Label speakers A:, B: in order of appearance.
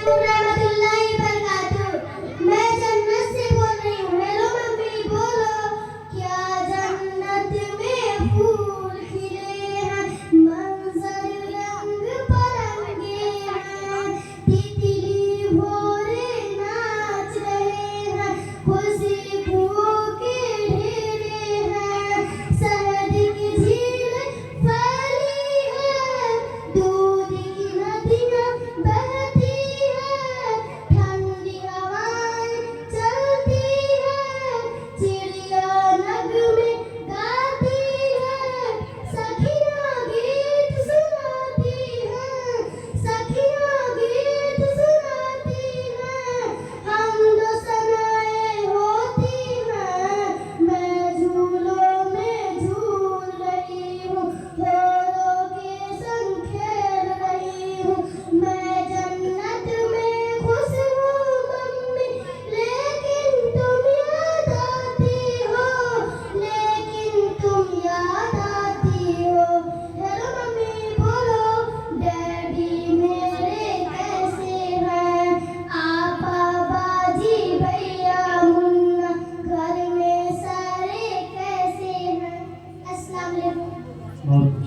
A: रहमतुल्लाहि बरकातहू। मैं जन्नत से बोल रही हूँ। हेलो मम्मी बोलो, क्या जन्नत में फूल खिले हैं, मंजर रंग बिरंगे हैं, तितली भोरे नाच रहे हैं, खुशबू के ढेरे हैं, शहद की झील फैली है, दूध की नदियाँ बहती है, ठंडी हवाएं चलती है, चिड़िया नगमे गाती है, सखियाँ गीत सुनाती हैं, सखियाँ गीत सुनाती हैं, हमदो सनाएं होती हैं, मैं झूलों में झूल रही हूँ, होरों के संग खेल रही हूँ, मैं जन्नत में खुश हूँ मम्मी, लेकिन तुम याद आती हो, लेकिन तुम याद आती हो। हेलो मम्मी बोलो, डैडी मेरे कैसे हैं, आपा बाजी भैया मुन्ना घर में सारे कैसे हैं। अस्सलाम वालेकुम।